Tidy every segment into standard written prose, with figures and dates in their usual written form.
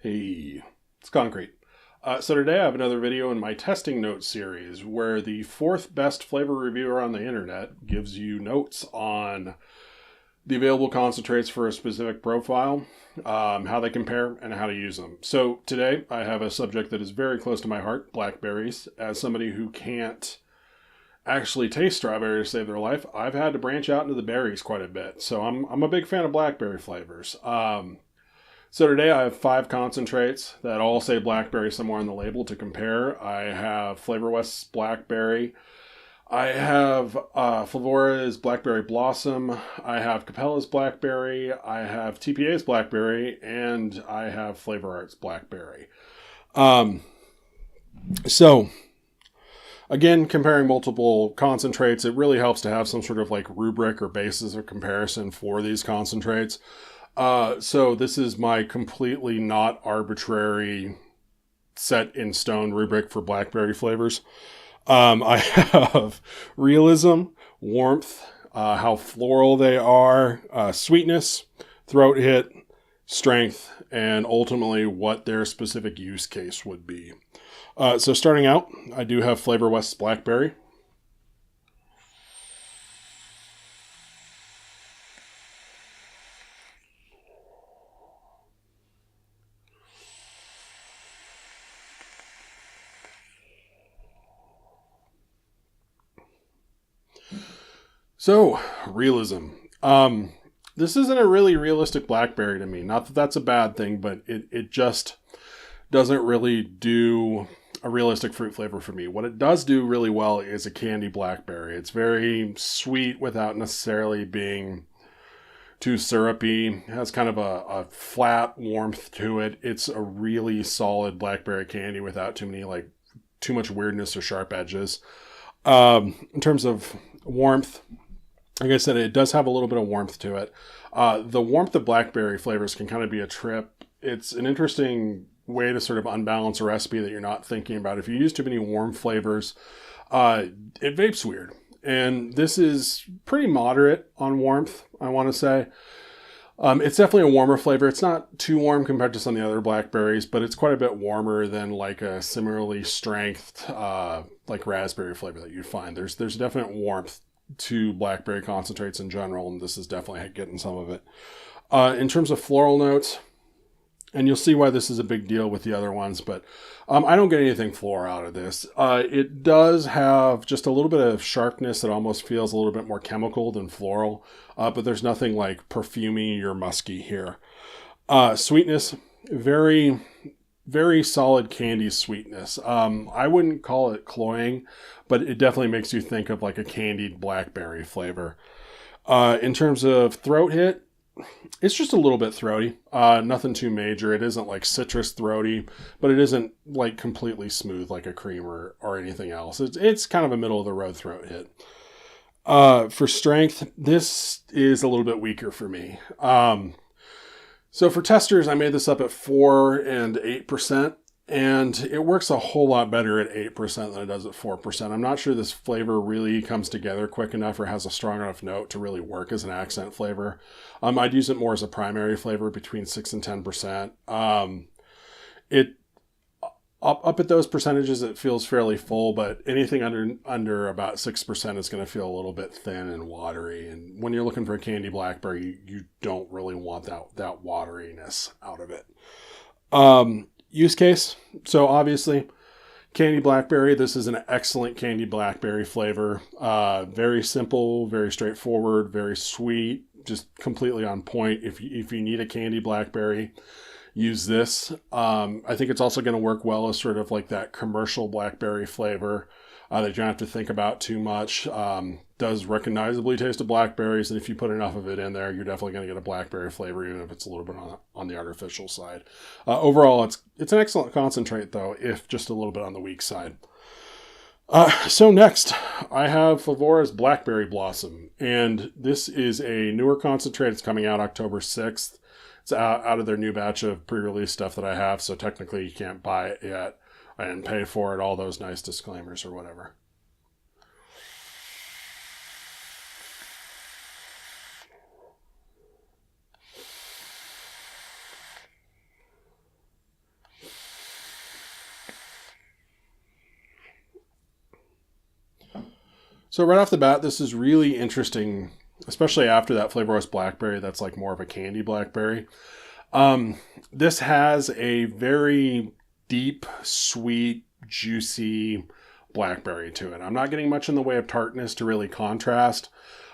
Hey, it's Concrete. So today I have another video in my testing notes series where the fourth best flavor reviewer on the internet gives you notes on the available concentrates for a specific profile, how they compare, and how to use them. So today I have a subject that is very close to my heart, blackberries. As somebody who can't actually taste strawberry to save their life, I've had to branch out into the berries quite a bit. So I'm a big fan of blackberry flavors. So today I have 5 concentrates that all say blackberry somewhere on the label to compare. I have Flavor West's Blackberry. I have Flavora's Blackberry Blossom. I have Capella's Blackberry. I have TPA's Blackberry. And I have Flavor Art's Blackberry. So, again, comparing multiple concentrates, it really helps to have some sort of like rubric or basis of comparison for these concentrates. So this is my completely not arbitrary set in stone rubric for blackberry flavors. I have realism, warmth, how floral they are, sweetness, throat hit, strength, and ultimately what their specific use case would be. So starting out, I do have Flavor West's Blackberry. So, realism. This isn't a really realistic blackberry to me. Not that that's a bad thing, but it just doesn't really do a realistic fruit flavor for me. What it does do really well is a candy blackberry. It's very sweet without necessarily being too syrupy. It has kind of a flat warmth to it. It's a really solid blackberry candy without too much weirdness or sharp edges. In terms of warmth, like I said, it does have a little bit of warmth to it. The warmth of blackberry flavors can kind of be a trip. It's an interesting way to sort of unbalance a recipe that you're not thinking about. If you use too many warm flavors, it vapes weird. And this is pretty moderate on warmth, I want to say. It's definitely a warmer flavor. It's not too warm compared to some of the other blackberries, but it's quite a bit warmer than like a similarly strengthed like raspberry flavor that you'd find. There's definite warmth to blackberry concentrates in general, and this is definitely getting some of it. In terms of floral notes, and you'll see why this is a big deal with the other ones, but I don't get anything floral out of this. It does have just a little bit of sharpness that almost feels a little bit more chemical than floral, but there's nothing like perfumey or musky here. Sweetness, very, very solid candy sweetness. I wouldn't call it cloying, but it definitely makes you think of like a candied blackberry flavor. In terms of throat hit, it's just a little bit throaty. Nothing too major. It isn't like citrus throaty, but it isn't like completely smooth like a cream or anything else. It's kind of a middle of the road throat hit. For strength, this is a little bit weaker for me. So for testers, I made this up at 4 and 8%, and it works a whole lot better at 8% than it does at 4%. I'm not sure this flavor really comes together quick enough or has a strong enough note to really work as an accent flavor. I'd use it more as a primary flavor between 6 and 10%. Up at those percentages, it feels fairly full, but anything under about 6% is going to feel a little bit thin and watery. And when you're looking for a candy blackberry, you don't really want that wateriness out of it. Use case. So obviously, candy blackberry. This is an excellent candy blackberry flavor. Very simple, very straightforward, very sweet, just completely on point. If you need a candy blackberry, use this. I think it's also going to work well as sort of like that commercial blackberry flavor that you don't have to think about too much. Does recognizably taste of blackberries, and if you put enough of it in there, you're definitely going to get a blackberry flavor, even if it's a little bit on the artificial side. Overall, it's an excellent concentrate, though, if just a little bit on the weak side. So next, I have Flavora's Blackberry Blossom, and this is a newer concentrate. It's coming out October 6th. It's out of their new batch of pre-release stuff that I have, so technically you can't buy it yet. I didn't pay for it, all those nice disclaimers or whatever. So right off the bat, this is really interesting, especially after that Flavor West Blackberry that's like more of a candy blackberry. This has a very deep, sweet, juicy blackberry to it. I'm not getting much in the way of tartness to really contrast,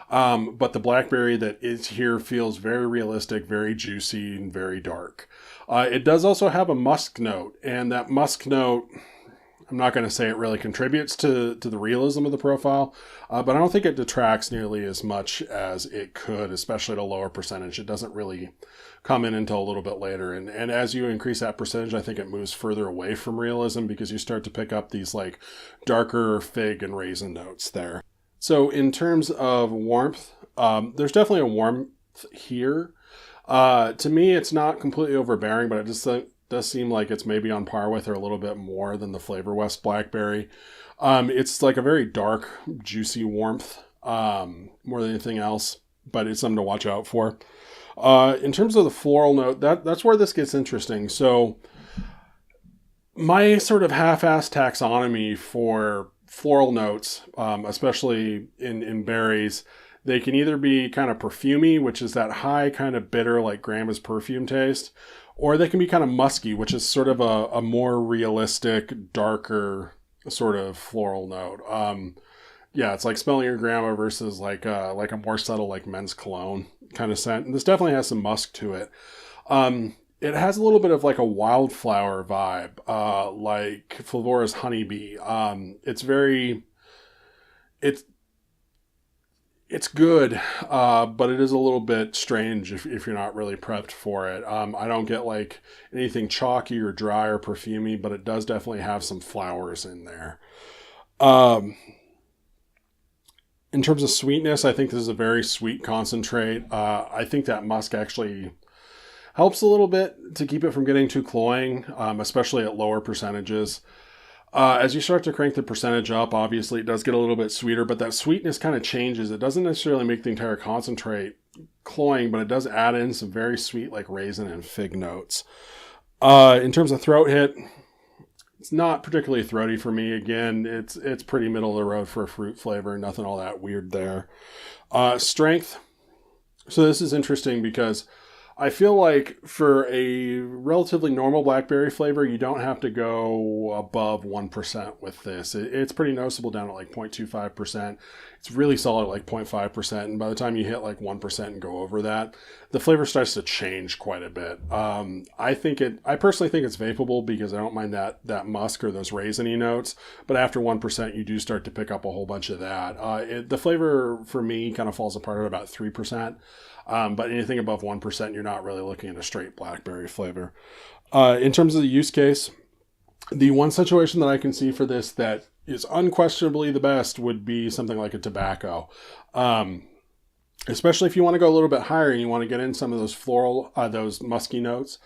but the blackberry that is here feels very realistic, very juicy, and very dark. It does also have a musk note, and that musk note, I'm not going to say it really contributes to the realism of the profile, but I don't think it detracts nearly as much as it could, especially at a lower percentage. It doesn't really come in until a little bit later. And as you increase that percentage, I think it moves further away from realism because you start to pick up these like darker fig and raisin notes there. So in terms of warmth, there's definitely a warmth here. To me, it's not completely overbearing, but I just think does seem like it's maybe on par with or a little bit more than the Flavor West Blackberry. It's like a very dark, juicy warmth, more than anything else, but it's something to watch out for. In terms of the floral note, that's where this gets interesting. So my sort of half-assed taxonomy for floral notes, especially in berries, they can either be kind of perfumey, which is that high kind of bitter, like grandma's perfume taste, or they can be kind of musky, which is sort of a more realistic, darker sort of floral note. Yeah, it's like smelling your grandma versus like a more subtle like men's cologne kind of scent. And this definitely has some musk to it. It has a little bit of like a wildflower vibe, like Flavora's honeybee. It's good, but it is a little bit strange if you're not really prepped for it. I don't get like anything chalky or dry or perfumey, but it does definitely have some flowers in there. In terms of sweetness, I think this is a very sweet concentrate. I think that musk actually helps a little bit to keep it from getting too cloying, especially at lower percentages. As you start to crank the percentage up, obviously it does get a little bit sweeter, but that sweetness kind of changes. It doesn't necessarily make the entire concentrate cloying, but it does add in some very sweet like raisin and fig notes. In terms of throat hit, it's not particularly throaty for me. Again, it's pretty middle of the road for a fruit flavor. Nothing all that weird there. Strength. So this is interesting because I feel like for a relatively normal blackberry flavor, you don't have to go above 1% with this. It's pretty noticeable down at like 0.25%. It's really solid at like 0.5%. And by the time you hit like 1% and go over that, the flavor starts to change quite a bit. I personally think it's vapable because I don't mind that musk or those raisiny notes. But after 1%, you do start to pick up a whole bunch of that. The flavor for me kind of falls apart at about 3%. But anything above 1%, you're not really looking at a straight blackberry flavor. In terms of the use case, the one situation that I can see for this that is unquestionably the best would be something like a tobacco. Especially if you want to go a little bit higher and you want to get in some of those floral, those musky notes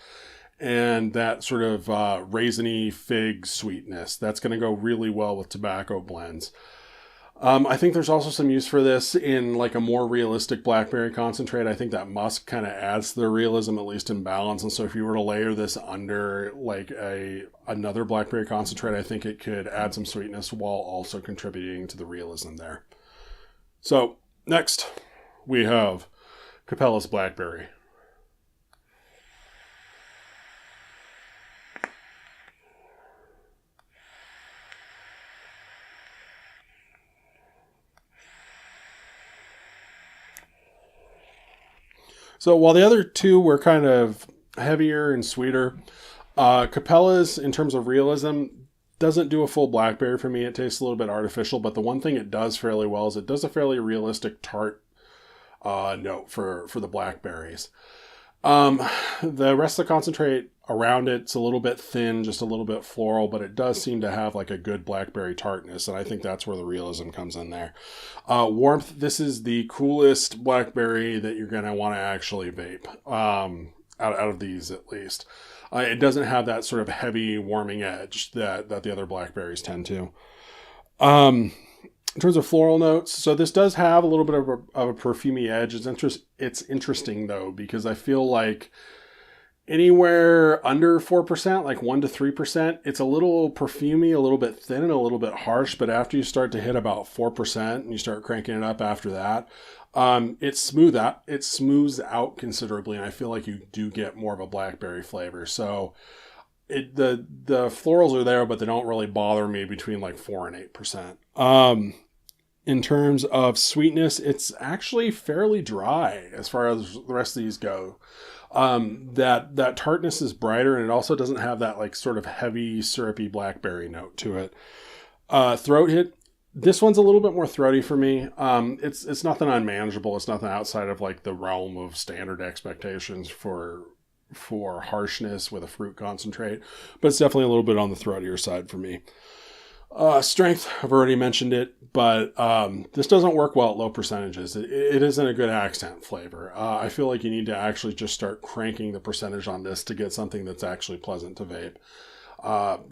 and that sort of raisiny fig sweetness. That's going to go really well with tobacco blends. I think there's also some use for this in like a more realistic blackberry concentrate. I think that musk kind of adds to the realism, at least in balance. And so if you were to layer this under like another blackberry concentrate, I think it could add some sweetness while also contributing to the realism there. So next we have Capella's Blackberry. So while the other two were kind of heavier and sweeter, Capella's, in terms of realism, doesn't do a full blackberry for me. It tastes a little bit artificial, but the one thing it does fairly well is it does a fairly realistic tart note for the blackberries. The rest of the concentrate around it's a little bit thin, just a little bit floral, but it does seem to have like a good blackberry tartness, and I think that's where the realism comes in there. Warmth, this is the coolest blackberry that you're going to want to actually vape, out of these at least. It doesn't have that sort of heavy warming edge that the other blackberries tend to. In terms of floral notes, so this does have a little bit of a perfumey edge. It's interesting though, because I feel like Anywhere under 4%, like 1 to 3%, it's a little perfumey, a little bit thin, and a little bit harsh. But after you start to hit about 4% and you start cranking it up after that, it smooths out considerably, and I feel like you do get more of a blackberry flavor. So the florals are there, but they don't really bother me between like 4 and 8%. In terms of sweetness, it's actually fairly dry as far as the rest of these go. That tartness is brighter, and it also doesn't have that like sort of heavy syrupy blackberry note to it. Throat hit. This one's a little bit more throaty for me. It's nothing unmanageable. It's nothing outside of like the realm of standard expectations for harshness with a fruit concentrate, but it's definitely a little bit on the throatier side for me. Strength, I've already mentioned it, but this doesn't work well at low percentages. It isn't a good accent flavor. I feel like you need to actually just start cranking the percentage on this to get something that's actually pleasant to vape.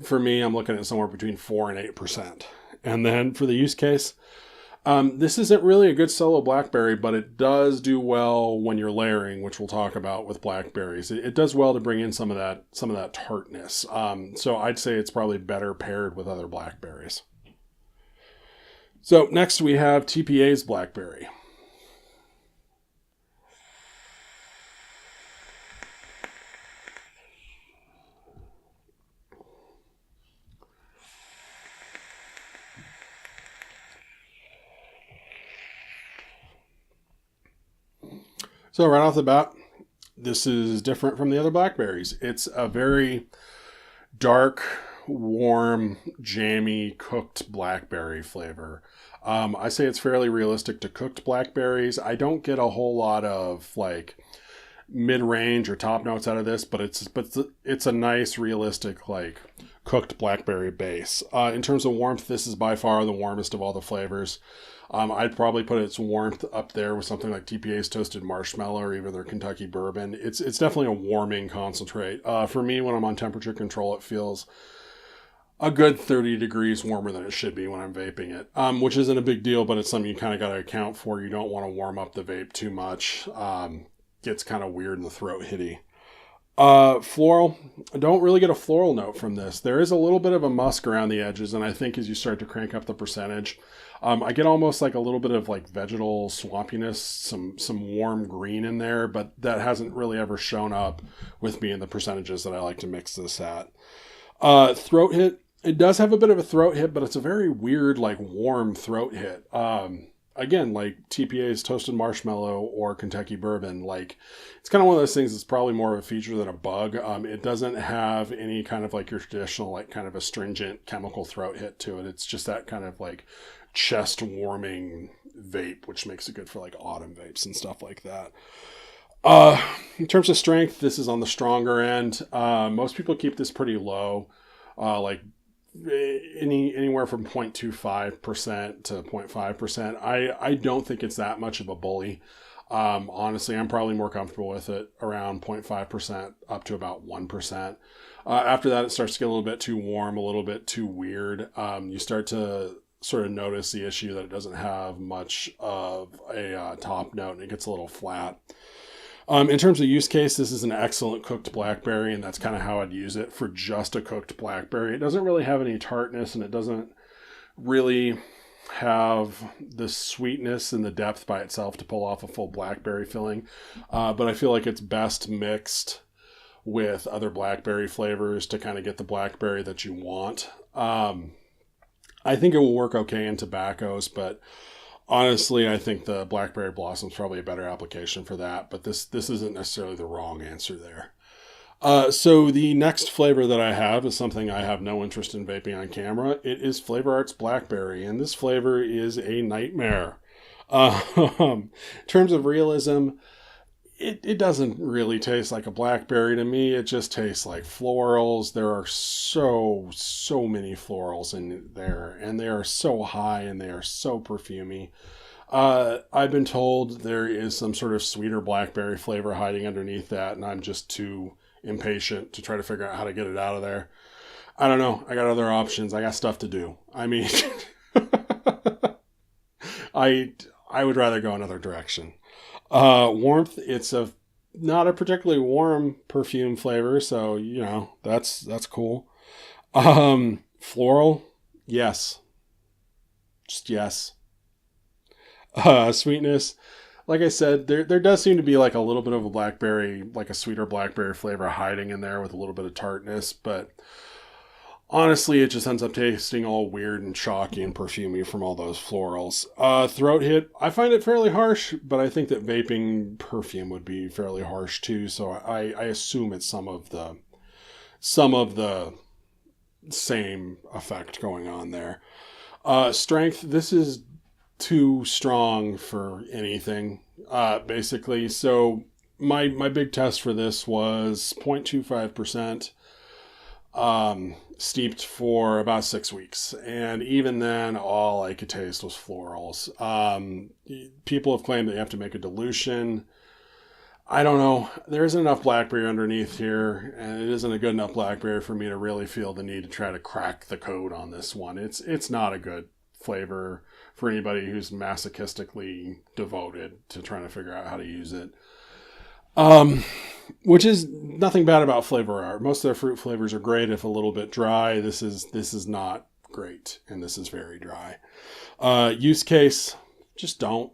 For me, I'm looking at somewhere between 4 and 8%. And then for the use case, this isn't really a good solo blackberry, but it does do well when you're layering, which we'll talk about with blackberries. It does well to bring in some of that tartness. So I'd say it's probably better paired with other blackberries. So next we have TPA's Blackberry. So right off the bat, this is different from the other blackberries. It's a very dark, warm, jammy, cooked blackberry flavor. I say it's fairly realistic to cooked blackberries. I don't get a whole lot of like mid-range or top notes out of this, but it's a nice, realistic, like cooked blackberry base. In terms of warmth, this is by far the warmest of all the flavors. I'd probably put its warmth up there with something like TPA's Toasted Marshmallow or even their Kentucky Bourbon. It's definitely a warming concentrate. For me, when I'm on temperature control, it feels a good 30 degrees warmer than it should be when I'm vaping it, which isn't a big deal, but it's something you kind of got to account for. You don't want to warm up the vape too much. Gets kind of weird in the throat hitty. Floral, I don't really get a floral note from this. There is a little bit of a musk around the edges, and I think as you start to crank up the percentage, I get almost like a little bit of like vegetal swampiness, some warm green in there, but that hasn't really ever shown up with me in the percentages that I like to mix this at. Throat hit, it does have a bit of a throat hit, but it's a very weird, like warm throat hit. Again, like TPA's Toasted Marshmallow or Kentucky Bourbon, like it's kind of one of those things that's probably more of a feature than a bug. It doesn't have any kind of like your traditional, like kind of astringent chemical throat hit to it. It's just that kind of like chest warming vape, which makes it good for like autumn vapes and stuff like that. In terms of strength, this is on the stronger end. Most people keep this pretty low, like anywhere from 0.25% to 0.5%. I don't think it's that much of a bully. Honestly, I'm probably more comfortable with it around 0.5% up to about 1%. After that, it starts to get a little bit too warm, a little bit too weird. You start to sort of notice the issue that it doesn't have much of a top note, and it gets a little flat. In terms of use case, this is an excellent cooked blackberry, and that's kind of how I'd use it for just a cooked blackberry. It doesn't really have any tartness, and it doesn't really have the sweetness and the depth by itself to pull off a full blackberry filling. But I feel like it's best mixed with other blackberry flavors to kind of get the blackberry that you want. I think it will work okay in tobaccos, but honestly, I think the Blackberry Blossom is probably a better application for that, but this isn't necessarily the wrong answer there. So the next flavor that I have is something I have no interest in vaping on camera. It is Flavor Arts Blackberry, and this flavor is a nightmare. In terms of realism, it doesn't really taste like a blackberry to me. It just tastes like florals. There are so many florals in there, and they are so high and they are so perfumey. I've been told there is some sort of sweeter blackberry flavor hiding underneath that, and I'm just too impatient to try to figure out how to get it out of there. I don't know. I got other options. I got stuff to do. I mean, I would rather go another direction. Warmth, it's a not a particularly warm perfume flavor, so you know that's cool. Floral, yes, just yes. Sweetness, like I said, there does seem to be like a little bit of a blackberry, like a sweeter blackberry flavor hiding in there with a little bit of tartness, but honestly, it just ends up tasting all weird and chalky and perfumey from all those florals. Throat hit, I find it fairly harsh, but I think that vaping perfume would be fairly harsh too. So I assume it's some of the same effect going on there. Strength, this is too strong for anything, basically. So my big test for this was 0.25%. Steeped for about 6 weeks. And even then, all I could taste was florals. People have claimed that you have to make a dilution. I don't know. There isn't enough blackberry underneath here, and it isn't a good enough blackberry for me to really feel the need to try to crack the code on this one. It's not a good flavor for anybody who's masochistically devoted to trying to figure out how to use it. Which is nothing bad about flavor art. Most of their fruit flavors are great if a little bit dry. This is not great, and this is very dry. Use case, just don't.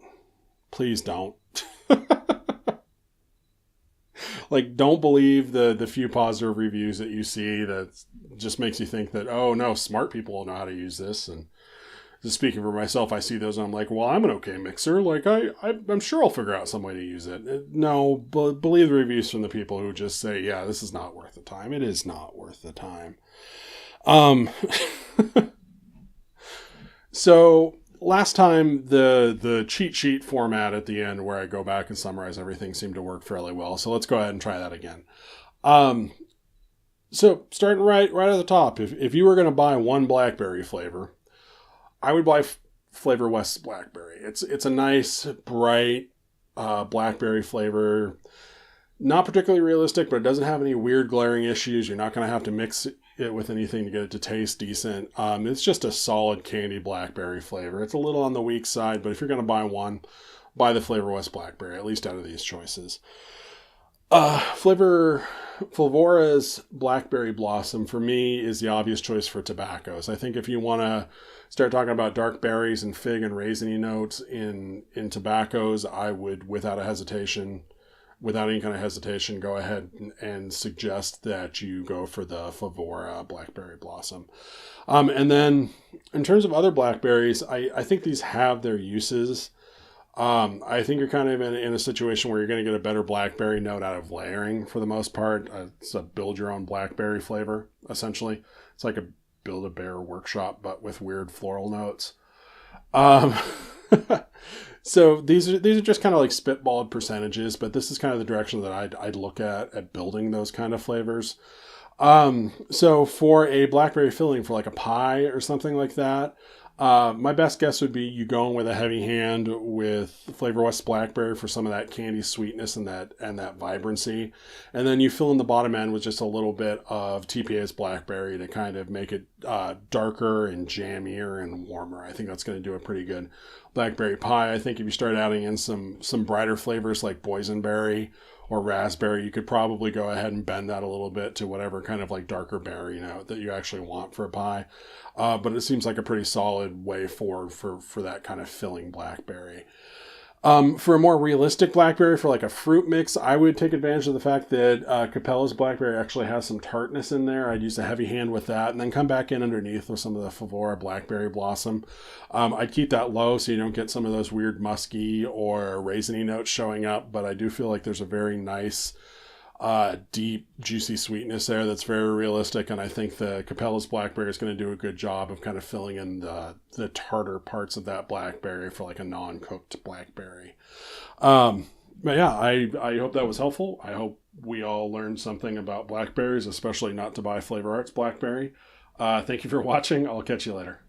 Please don't. Like, don't believe the few positive reviews that you see that just makes you think that, oh no, smart people will know how to use this. And just speaking for myself, I see those and I'm like, well, I'm an okay mixer. Like, I'm sure I'll figure out some way to use it. No, believe the reviews from the people who just say, yeah, this is not worth the time. It is not worth the time. So last time the cheat sheet format at the end where I go back and summarize everything seemed to work fairly well. So let's go ahead and try that again. So starting right at the top, if you were going to buy one blackberry flavor, I would buy Flavor West Blackberry. It's a nice, bright blackberry flavor. Not particularly realistic, but it doesn't have any weird glaring issues. You're not going to have to mix it with anything to get it to taste decent. It's just a solid candy blackberry flavor. It's a little on the weak side, but if you're going to buy one, buy the Flavor West Blackberry, at least out of these choices. Flavora's Blackberry Blossom, for me, is the obvious choice for tobaccos. I think if you want to start talking about dark berries and fig and raisiny notes in tobaccos, I would, without any kind of hesitation, go ahead and suggest that you go for the Flavora Blackberry Blossom. And then in terms of other blackberries, I think these have their uses. I think you're kind of in a situation where you're going to get a better blackberry note out of layering for the most part. It's a build your own blackberry flavor, essentially. It's like a Build-A-Bear workshop, but with weird floral notes. So these are just kind of like spitballed percentages, but this is kind of the direction that I'd look at building those kind of flavors. So for a blackberry filling for like a pie or something like that, my best guess would be you going with a heavy hand with Flavor West Blackberry for some of that candy sweetness and that vibrancy. And then you fill in the bottom end with just a little bit of TPA's Blackberry to kind of make it darker and jammier and warmer. I think that's going to do a pretty good blackberry pie. I think if you start adding in some brighter flavors like boysenberry or raspberry, you could probably go ahead and bend that a little bit to whatever kind of like darker berry note that you actually want for a pie. But it seems like a pretty solid way forward for that kind of filling blackberry. For a more realistic blackberry, for like a fruit mix, I would take advantage of the fact that Capella's Blackberry actually has some tartness in there. I'd use a heavy hand with that and then come back in underneath with some of the Flavora Blackberry Blossom. I'd keep that low so you don't get some of those weird musky or raisiny notes showing up, but I do feel like there's a very nice deep, juicy sweetness there that's very realistic, and I think the Capella's Blackberry is going to do a good job of kind of filling in the tartar parts of that blackberry for like a non-cooked blackberry. But yeah, I hope that was helpful. I hope we all learned something about blackberries, especially not to buy Flavor Arts Blackberry. Thank you for watching. I'll catch you later.